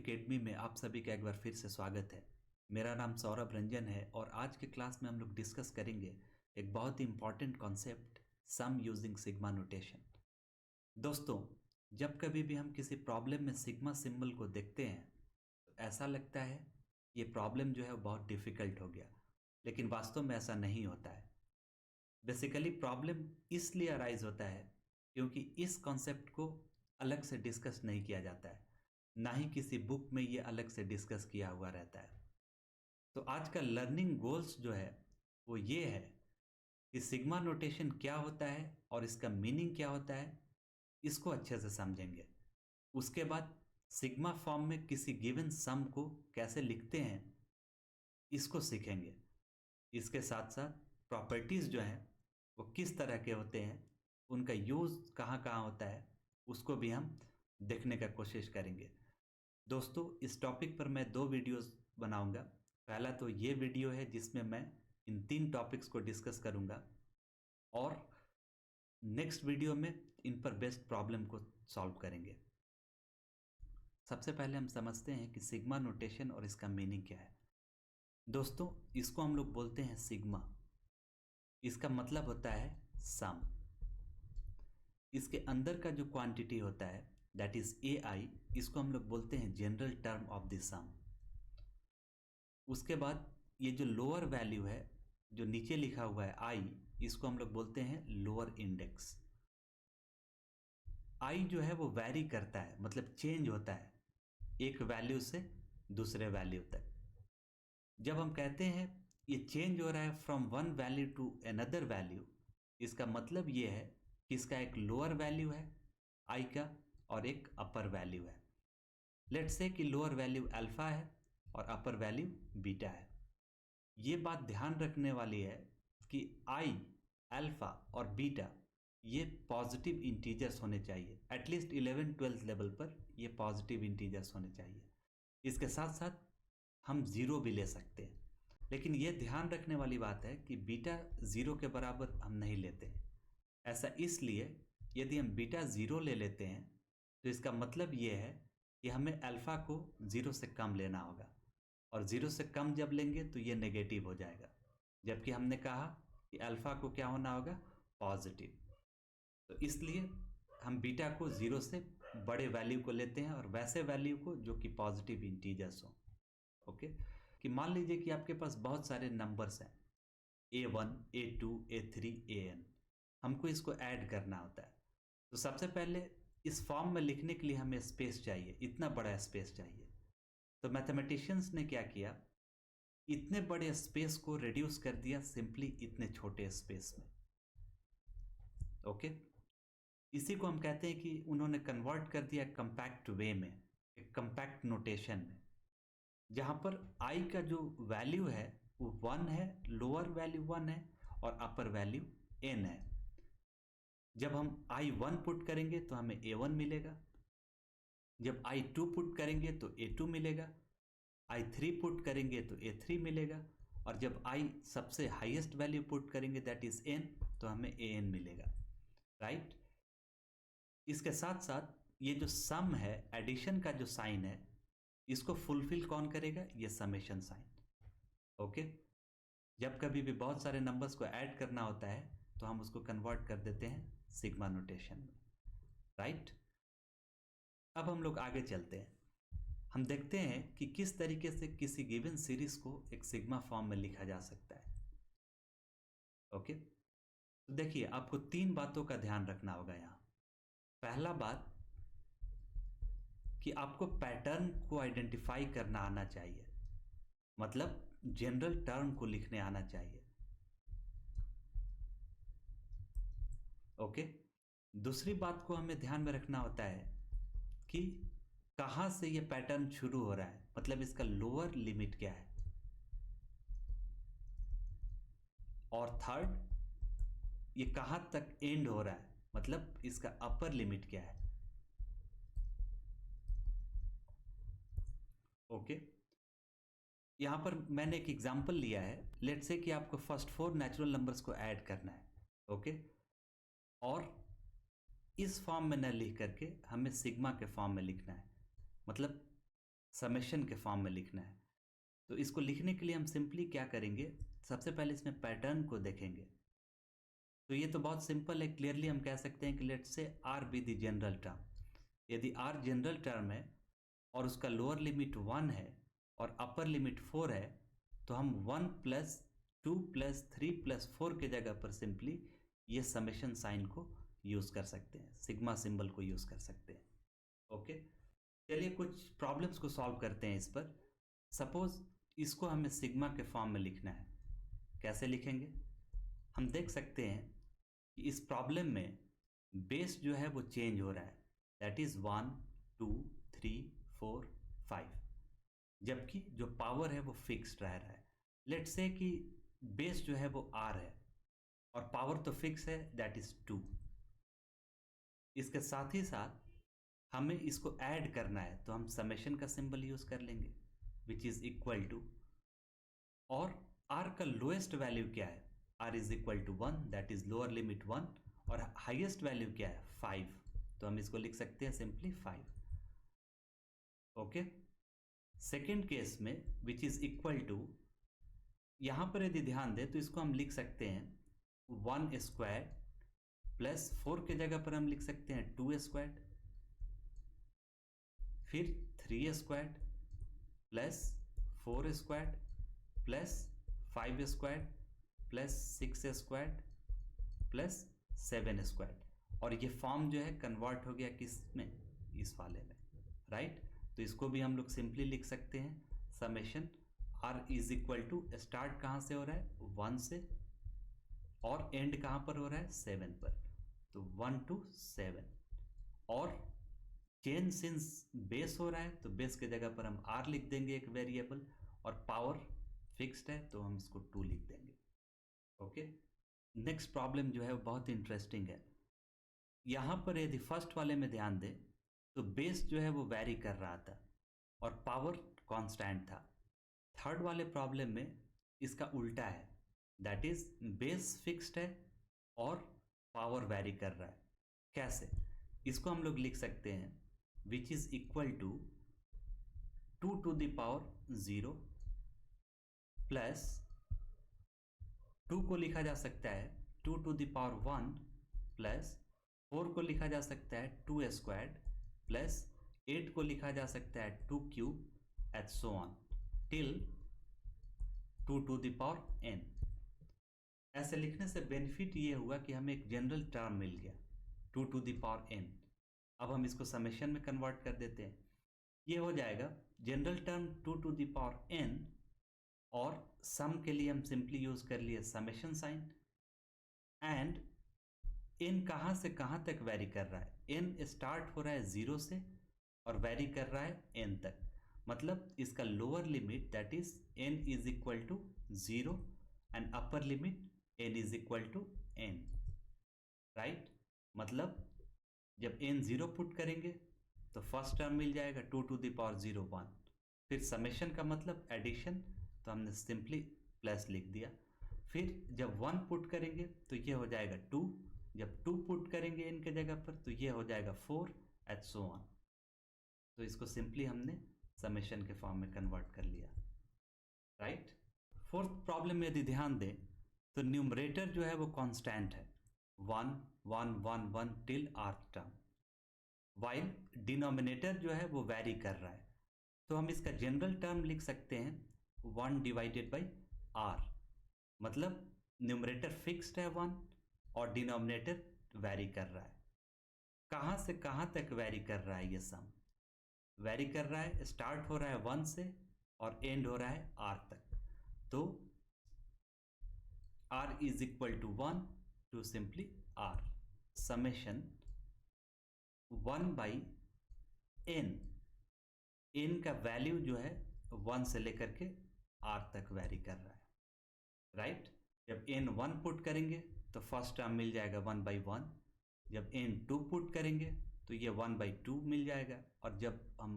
Academy में आप सभी का एक बार फिर से स्वागत है। मेरा नाम सौरभ रंजन है और आज के क्लास में हम लोग डिस्कस करेंगे एक बहुत ही इंपॉर्टेंट कॉन्सेप्ट, सम यूजिंग सिग्मा नोटेशन। दोस्तों, जब कभी भी हम किसी प्रॉब्लम में सिग्मा सिंबल को देखते हैं तो ऐसा लगता है ये प्रॉब्लम जो है वो बहुत डिफिकल्ट हो गया, लेकिन वास्तव में ऐसा नहीं होता है। बेसिकली प्रॉब्लम इसलिए अराइज होता है क्योंकि इस कॉन्सेप्ट को अलग से डिस्कस नहीं किया जाता है, ना ही किसी बुक में ये अलग से डिस्कस किया हुआ रहता है। तो आज का लर्निंग गोल्स जो है वो ये है कि सिग्मा नोटेशन क्या होता है और इसका मीनिंग क्या होता है, इसको अच्छे से समझेंगे। उसके बाद सिग्मा फॉर्म में किसी गिवन सम को कैसे लिखते हैं इसको सीखेंगे। इसके साथ साथ प्रॉपर्टीज जो हैं वो किस तरह के होते हैं, उनका यूज कहाँ कहाँ होता है, उसको भी हम देखने का कोशिश करेंगे। दोस्तों, इस टॉपिक पर मैं 2 वीडियोस बनाऊंगा। पहला तो ये वीडियो है जिसमें मैं इन 3 टॉपिक्स को डिस्कस करूंगा और नेक्स्ट वीडियो में इन पर बेस्ड प्रॉब्लम को सॉल्व करेंगे। सबसे पहले हम समझते हैं कि सिग्मा नोटेशन और इसका मीनिंग क्या है। दोस्तों, इसको हम लोग बोलते हैं सिग्मा। इसका मतलब होता है सम। इसके अंदर का जो क्वांटिटी होता है दैट इज ए आई, इसको हम लोग बोलते हैं जनरल टर्म ऑफ द सम। उसके बाद ये जो लोअर वैल्यू है जो नीचे लिखा हुआ है आई, इसको हम लोग बोलते हैं लोअर इंडेक्स। आई जो है वो वैरी करता है, मतलब चेंज होता है एक वैल्यू से दूसरे वैल्यू तक। जब हम कहते हैं ये चेंज हो रहा है from one value to another value, इसका मतलब ये है कि इसका एक लोअर वैल्यू है आई का और एक अपर वैल्यू है। लेट्स से कि लोअर वैल्यू अल्फा है और अपर वैल्यू बीटा है। ये बात ध्यान रखने वाली है कि आई, अल्फा और बीटा ये पॉजिटिव इंटीजर्स होने चाहिए। एटलीस्ट 11-12 लेवल पर ये पॉजिटिव इंटीजर्स होने चाहिए। इसके साथ साथ हम जीरो भी ले सकते हैं, लेकिन ये ध्यान रखने वाली बात है कि बीटा जीरो के बराबर हम नहीं लेते हैं। ऐसा इसलिए यदि हम बीटा जीरो ले लेते हैं तो इसका मतलब ये है कि हमें अल्फा को जीरो से कम लेना होगा, और जीरो से कम जब लेंगे तो ये नेगेटिव हो जाएगा, जबकि हमने कहा कि अल्फा को क्या होना होगा, पॉजिटिव। तो इसलिए हम बीटा को जीरो से बड़े वैल्यू को लेते हैं और वैसे वैल्यू को जो कि पॉजिटिव इंटीजर्स हो। ओके, कि मान लीजिए कि आपके पास बहुत सारे नंबर्स हैं A1, A2, A3, AN। हमको इसको ऐड करना होता है। तो सबसे पहले इस फॉर्म में लिखने के लिए हमें स्पेस चाहिए, इतना बड़ा स्पेस चाहिए। तो मैथमेटिशियंस ने क्या किया, इतने बड़े स्पेस को रिड्यूस कर दिया सिंपली इतने छोटे स्पेस में। ओके, इसी को हम कहते हैं कि उन्होंने कन्वर्ट कर दिया कंपैक्ट वे में, एक कंपैक्ट नोटेशन में, जहां पर आई का जो वैल्यू है वो 1 है, लोअर वैल्यू 1 है और अपर वैल्यू n है। जब हम I1 पुट करेंगे तो हमें A1 मिलेगा, जब I2 पुट करेंगे तो A2 मिलेगा, I3 पुट करेंगे तो A3 मिलेगा, और जब I सबसे हाईएस्ट वैल्यू पुट करेंगे दैट इज n, तो हमें AN मिलेगा। राइट। इसके साथ साथ ये जो सम है, एडिशन का जो साइन है, इसको फुलफिल कौन करेगा, ये समेशन साइन। ओके, जब कभी भी बहुत सारे नंबर्स को ऐड करना होता है तो हम उसको कन्वर्ट कर देते हैं सिग्मा नोटेशन में। राइट। अब हम लोग आगे चलते हैं, हम देखते हैं कि किस तरीके से किसी गिवन सीरीज को एक सिग्मा फॉर्म में लिखा जा सकता है। ओके, तो देखिए आपको 3 बातों का ध्यान रखना होगा यहाँ। पहला बात कि आपको पैटर्न को आइडेंटिफाई करना आना चाहिए, मतलब जनरल टर्म को लिखने आना चाहिए। ओके, दूसरी बात को हमें ध्यान में रखना होता है कि कहां से ये पैटर्न शुरू हो रहा है, मतलब इसका लोअर लिमिट क्या है। और थर्ड, ये कहां तक एंड हो रहा है, मतलब इसका अपर लिमिट क्या है। ओके, यहां पर मैंने एक एग्जांपल लिया है। लेट्स से कि आपको फर्स्ट 4 नेचुरल नंबर्स को ऐड करना है। ओके, और इस फॉर्म में न लिख करके हमें सिग्मा के फॉर्म में लिखना है। मतलब समेशन के फॉर्म में लिखना है। तो इसको लिखने के लिए हम सिंपली क्या करेंगे, सबसे पहले इसमें पैटर्न को देखेंगे। तो ये तो बहुत सिंपल है, क्लियरली हम कह सकते हैं कि let's say R be the general term. यदि आर जनरल टर्म है और उसका लोअर लिमिट 1 है और अपर लिमिट 4 है, तो हम 1 प्लस 2 प्लस 3 प्लस 4 के जगह पर सिंपली ये समेशन साइन को यूज कर सकते हैं, सिग्मा सिंबल को यूज कर सकते हैं। ओके, चलिए कुछ प्रॉब्लम्स को सॉल्व करते हैं इस पर। सपोज इसको हमें सिग्मा के फॉर्म में लिखना है, कैसे लिखेंगे? हम देख सकते हैं कि इस प्रॉब्लम में बेस जो है वो चेंज हो रहा है, दैट इज 1 2 3 4 5, जबकि जो पावर है वो फिक्स्ड रह रहा है। लेट्स से कि बेस जो है वो आर है और पावर तो फिक्स है, दैट इज 2। इसके साथ ही साथ हमें इसको ऐड करना है, तो हम समेशन का सिंबल यूज कर लेंगे, विच इज इक्वल टू, और आर का लोएस्ट वैल्यू क्या है? R is equal to 1, that is lower limit 1, और हाईएस्ट वैल्यू क्या है? 5, तो हम इसको लिख सकते हैं सिंपली 5। ओके, सेकेंड केस में विच इज इक्वल टू, यहां पर यदि ध्यान दें तो इसको हम लिख सकते हैं 1 स्क्वायर प्लस 4 के जगह पर हम लिख सकते हैं 2 स्क्वायर, फिर 3 square plus 4 square plus 5 square plus 6 square plus 7 square, और ये फॉर्म जो है कन्वर्ट हो गया किस में? इस वाले में, राइट। तो इसको भी हम लोग सिंपली लिख सकते हैं summation r is equal to, start कहाँ से हो रहा है? 1 से, और एंड कहाँ पर हो रहा है? 7 पर, तो 1 to 7। और चेन सिंस बेस हो रहा है तो बेस के जगह पर हम आर लिख देंगे एक वेरिएबल, और पावर फिक्स्ड है तो हम इसको 2 लिख देंगे। ओके, नेक्स्ट प्रॉब्लम जो है वो बहुत इंटरेस्टिंग है। यहाँ पर यदि फर्स्ट वाले में ध्यान दें तो बेस जो है वो वैरी कर रहा था और पावर कांस्टेंट था। थर्ड वाले प्रॉब्लम में इसका उल्टा है, दैट इज बेस फिक्स्ड है और पावर वैरी कर रहा है। कैसे? इसको हम लोग लिख सकते हैं which is equal to 2 to the power 0 प्लस 2 को लिखा जा सकता है 2 to the power 1 प्लस 4 को लिखा जा सकता है 2 स्क्वायर प्लस 8 को लिखा जा सकता है 2 cube eight so on till 2 to the power n। ऐसे लिखने से बेनिफिट ये हुआ कि हमें एक जनरल टर्म मिल गया 2 to the power n। अब हम इसको समेशन में कन्वर्ट कर देते हैं, ये हो जाएगा general term 2 to the power n, और सम के लिए हम सिंपली यूज कर लिए समेशन साइन। एंड n कहाँ से कहाँ तक वैरी कर रहा है? n स्टार्ट हो रहा है 0 से और वैरी कर रहा है n तक, मतलब इसका lower limit that is n is equal to 0 and upper limit n is equal to n, right. मतलब जब n 0 पुट करेंगे तो फर्स्ट टर्म मिल जाएगा 2 to the power 0 1, फिर समेशन का मतलब एडिशन, तो हमने सिंपली प्लस लिख दिया। फिर जब 1 पुट करेंगे तो ये हो जाएगा 2, जब 2 पुट करेंगे इनके जगह पर तो ये हो जाएगा 4 एट सो ऑन। तो इसको सिंपली हमने समेशन के फॉर्म में कन्वर्ट कर लिया, राइट। फोर्थ प्रॉब्लम में यदि ध्यान दें तो न्यूमरेटर जो है वो कांस्टेंट है 1 1 1 1 टिल आर्थ टर्म, वाइल डिनोमिनेटर जो है वो वैरी कर रहा है। तो हम इसका जनरल टर्म लिख सकते हैं 1 डिवाइडेड बाई आर, मतलब न्यूमरेटर फिक्स्ड है 1 और डिनोमिनेटर वैरी कर रहा है। कहाँ से कहाँ तक वैरी कर रहा है? ये सम वैरी कर रहा है, स्टार्ट हो रहा है 1 से और एंड हो रहा है आर तक। तो r is equal to 1 to simply r summation 1 by n का वैल्यू जो है 1 से लेकर के आर तक वैरी कर रहा है, राइट। जब n 1 पुट करेंगे तो फर्स्ट टर्म मिल जाएगा 1 बाई 1, जब n 2 पुट करेंगे तो ये 1 बाई 2 मिल जाएगा, और जब हम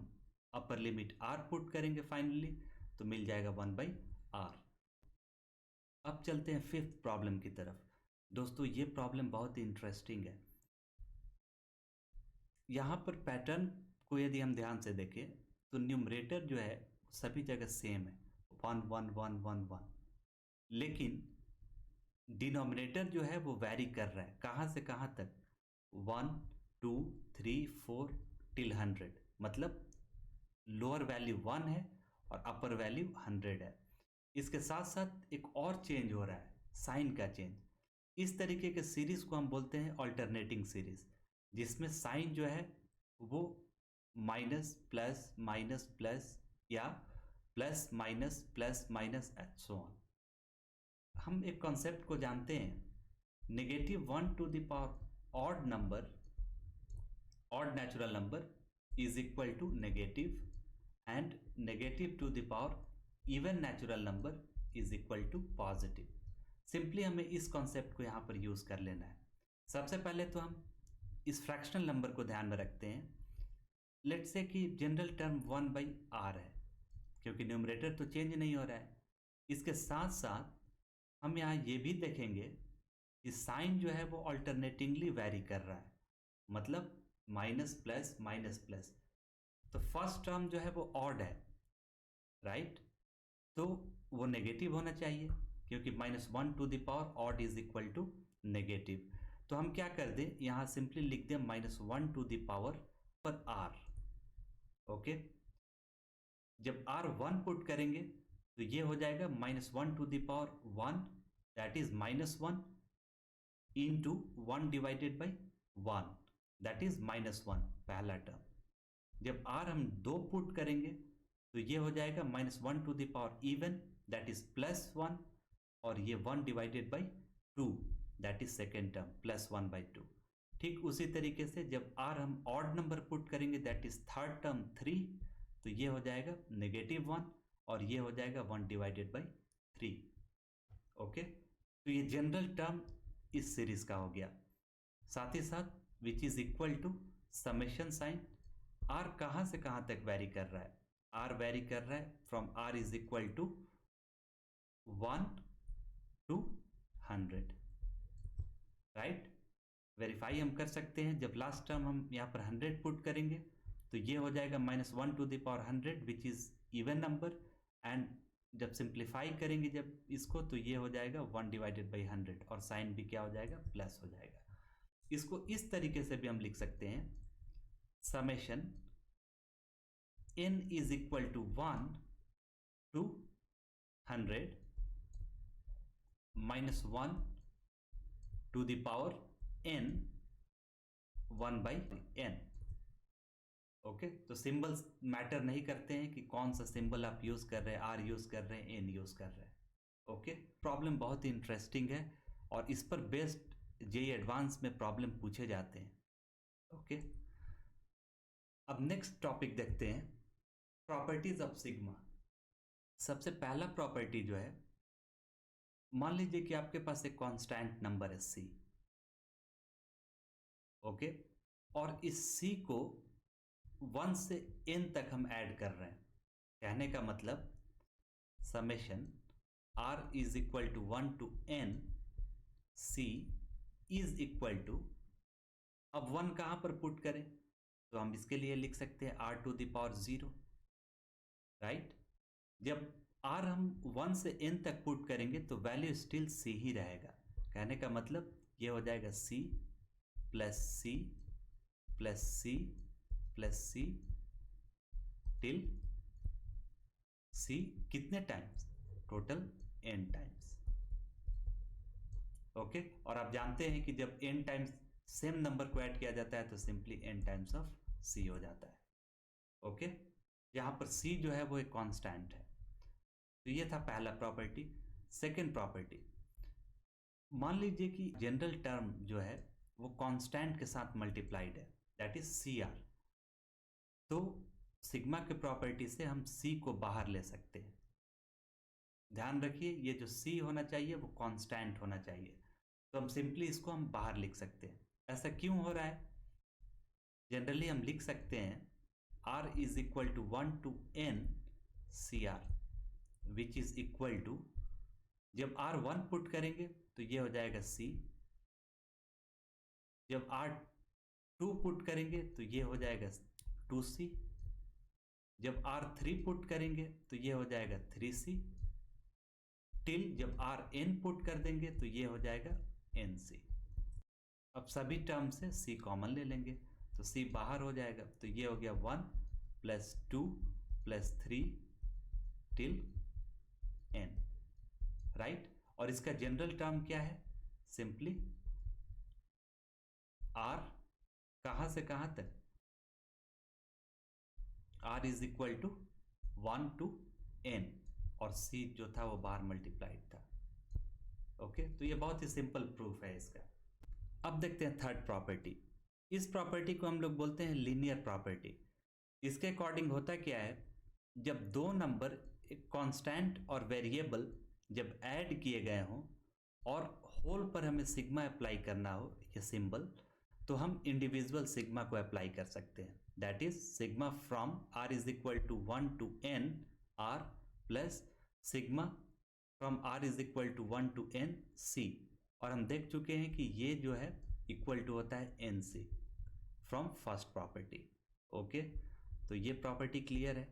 अपर लिमिट r पुट करेंगे फाइनली तो मिल जाएगा 1 बाई r। अब चलते हैं फिफ्थ प्रॉब्लम की तरफ। दोस्तों ये प्रॉब्लम बहुत ही इंटरेस्टिंग है। यहाँ पर पैटर्न को यदि हम ध्यान से देखें तो न्यूमरेटर जो है सभी जगह सेम है, 1 1 1 1 1। लेकिन डिनोमिनेटर जो है वो वैरी कर रहा है, कहाँ से कहाँ तक, 1 2 3 4 टिल 100, मतलब लोअर वैल्यू 1 है और अपर वैल्यू 100 है। इसके साथ साथ एक और चेंज हो रहा है, साइन का चेंज। इस तरीके के सीरीज को हम बोलते हैं ऑल्टरनेटिंग सीरीज, जिसमें साइन जो है वो माइनस प्लस या plus minus and so on. हम एक कॉन्सेप्ट को जानते हैं, -1 odd number, odd natural number is equal to negative, and -2 even natural number is equal to positive. Simply हमें इस कॉन्सेप्ट को यहाँ पर यूज कर लेना है। सबसे पहले तो हम इस फ्रैक्शनल नंबर को ध्यान में रखते हैं। लेट्स से कि जनरल टर्म 1/r है, क्योंकि न्यूमरेटर तो चेंज नहीं हो रहा है। इसके साथ साथ हम यहाँ ये भी देखेंगे कि साइन जो है वो ऑल्टरनेटिंगली वैरी कर रहा है, मतलब माइनस प्लस। तो फर्स्ट टर्म जो है वो ऑड है, राइट, तो वो नेगेटिव होना चाहिए, क्योंकि -1 odd is equal to negative. तो हम क्या कर दें, यहाँ सिंपली लिख दें -1 पर r। ओके, जब r 1 पुट करेंगे तो ये हो जाएगा -1 that is -1 into 1/1 that is -1, पहला टर्म। जब r हम 2 पुट करेंगे तो ये हो जाएगा -1 इवन दैट इज +1, और ये 1/2 दैट इज सेकेंड टर्म +1/2। ठीक उसी तरीके से जब r हम ऑड नंबर पुट करेंगे दैट इज थर्ड टर्म 3, तो ये हो जाएगा -1 और ये हो जाएगा 1/3। ओके, तो ये जनरल टर्म इस सीरीज का हो गया। साथ ही साथ which is equal to summation sign. r कहाँ से कहाँ तक वेरी कर रहा है, r वेरी कर रहा है from r is equal to 1 to 100, right. Verify हम कर सकते हैं, जब लास्ट टर्म हम यहाँ पर 100 पुट करेंगे तो ये हो जाएगा -1 which is even number, and जब सिंप्लीफाई करेंगे जब इसको तो ये हो जाएगा 1/100, और साइन भी क्या हो जाएगा, प्लस हो जाएगा। इसको इस तरीके से भी हम लिख सकते हैं, summation n is equal to 1 to 100 -1 to the power n 1/n। Okay, तो सिंबल्स मैटर नहीं करते हैं कि कौन सा सिंबल आप यूज कर रहे हैं, आर यूज कर रहे हैं, एन यूज कर रहे हैं। ओके, प्रॉब्लम बहुत ही इंटरेस्टिंग है और इस पर बेस्ड जेईई एडवांस में प्रॉब्लम पूछे जाते हैं। ओके, अब नेक्स्ट टॉपिक देखते हैं, प्रॉपर्टीज ऑफ सिग्मा। सबसे पहला प्रॉपर्टी जो है, मान लीजिए कि आपके पास एक कांस्टेंट नंबर है c, ओके, और इस c को 1 से n तक हम ऐड कर रहे हैं। कहने का मतलब summation r is equal to 1 to n c is equal to, अब 1 कहां पर पुट करें, तो हम इसके लिए लिख सकते हैं r⁴, राइट। जब r हम 1 से n तक पुट करेंगे तो वैल्यू स्टिल c ही रहेगा। कहने का मतलब ये हो जाएगा c plus c plus c plus c till c कितने times, total n times. Okay, और आप जानते हैं कि जब n टाइम्स सेम नंबर को ऐड किया जाता है तो simply n times of c हो जाता है। ओके, यहाँ पर c जो है वो एक कांस्टेंट है। तो ये था पहला प्रॉपर्टी। सेकंड प्रॉपर्टी, मान लीजिए कि जनरल टर्म जो है वो कांस्टेंट के साथ मल्टीप्लाइड है, दैट इज cr। तो सिग्मा के प्रॉपर्टी से हम c को बाहर ले सकते हैं। ध्यान रखिए, ये जो c होना चाहिए वो कांस्टेंट होना चाहिए, तो हम सिंपली इसको हम बाहर लिख सकते हैं। ऐसा क्यों हो रहा है, जनरली हम लिख सकते हैं r is equal to 1 to n cr which is equal to, जब r1 पुट करेंगे तो ये हो जाएगा c, जब r2 पुट करेंगे तो ये हो जाएगा 2c, जब R3 पुट करेंगे तो ये हो जाएगा 3C, टिल जब Rn पुट कर देंगे तो ये हो जाएगा NC। अब सभी टर्म से C कॉमन ले लेंगे तो C बाहर हो जाएगा, तो ये हो गया 1 + 2 + 3 टिल n, राइट। और इसका जनरल टर्म क्या है? सिंपली R कहां से कहां तक? R = 1 to n, और C जो था वो बाहर मल्टीप्लाइड था। ओके, तो ये बहुत ही सिंपल प्रूफ है इसका। अब देखते हैं थर्ड प्रॉपर्टी। इस प्रॉपर्टी को हम लोग बोलते हैं लीनियर प्रॉपर्टी। इसके अकॉर्डिंग होता क्या है, जब दो नंबर एक कांस्टेंट और वेरिएबल जब ऐड किए गए हों और होल पर हमें सिग्मा अप्लाई करना हो, ये सिंबल, तो हम इंडिविजुअल सिग्मा को अप्लाई कर सकते हैं। That is sigma from R = 1 to n R plus sigma from R = 1 to n C। और हम देख चुके हैं कि ये जो है इक्वल टू होता है NC from first property. Okay, तो ये प्रॉपर्टी क्लियर है,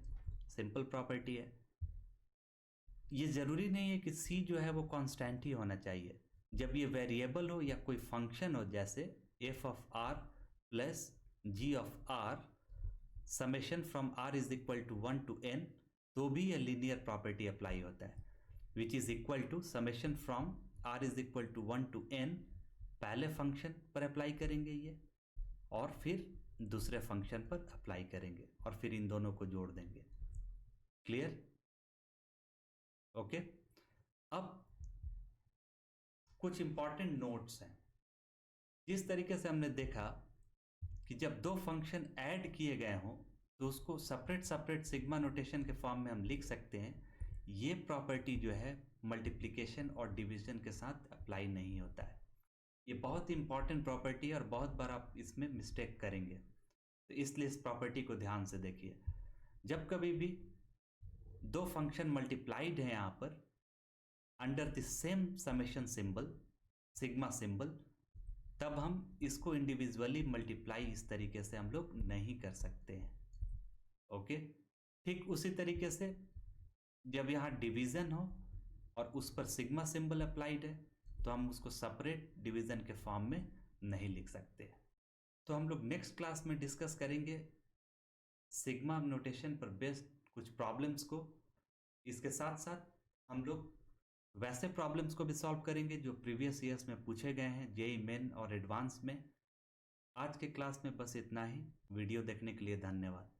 सिंपल प्रॉपर्टी है। ये जरूरी नहीं है कि C जो है वो कांस्टेंट ही होना चाहिए। जब ये वेरिएबल हो या कोई फंक्शन हो, जैसे f(r) plus g(r) summation from R = 1 to n, तो भी ये लीनियर प्रॉपर्टी अप्लाई होता है, which is equal to summation from R = 1 to n, पहले फंक्शन पर अप्लाई करेंगे ये, और फिर दूसरे फंक्शन पर अप्लाई करेंगे, और फिर इन दोनों को जोड़ देंगे। क्लियर? ओके, अब कुछ इंपॉर्टेंट नोट्स हैं। जिस तरीके से हमने देखा कि जब दो फंक्शन ऐड किए गए हों तो उसको सेपरेट सेपरेट सिग्मा नोटेशन के फॉर्म में हम लिख सकते हैं, ये प्रॉपर्टी जो है मल्टीप्लिकेशन और डिवीजन के साथ अप्लाई नहीं होता है। ये बहुत ही इंपॉर्टेंट प्रॉपर्टी है और बहुत बार आप इसमें मिस्टेक करेंगे, तो इसलिए इस प्रॉपर्टी को ध्यान से देखिए। जब कभी भी दो फंक्शन मल्टीप्लाइड है यहाँ पर under the same summation symbol, sigma symbol, तब हम इसको इंडिविजुअली मल्टीप्लाई इस तरीके से हम लोग नहीं कर सकते हैं। ओके, ठीक उसी तरीके से जब यहाँ डिवीजन हो और उस पर सिग्मा सिंबल अप्लाइड है तो हम उसको सेपरेट डिवीजन के फॉर्म में नहीं लिख सकते। तो हम लोग नेक्स्ट क्लास में डिस्कस करेंगे सिग्मा नोटेशन पर बेस्ड कुछ प्रॉब्लम्स को। इसके साथ साथ हम लोग वैसे प्रॉब्लम्स को भी सॉल्व करेंगे जो प्रीवियस ईयर्स में पूछे गए हैं जेईई मेन और एडवांस में। आज के क्लास में बस इतना ही। वीडियो देखने के लिए धन्यवाद।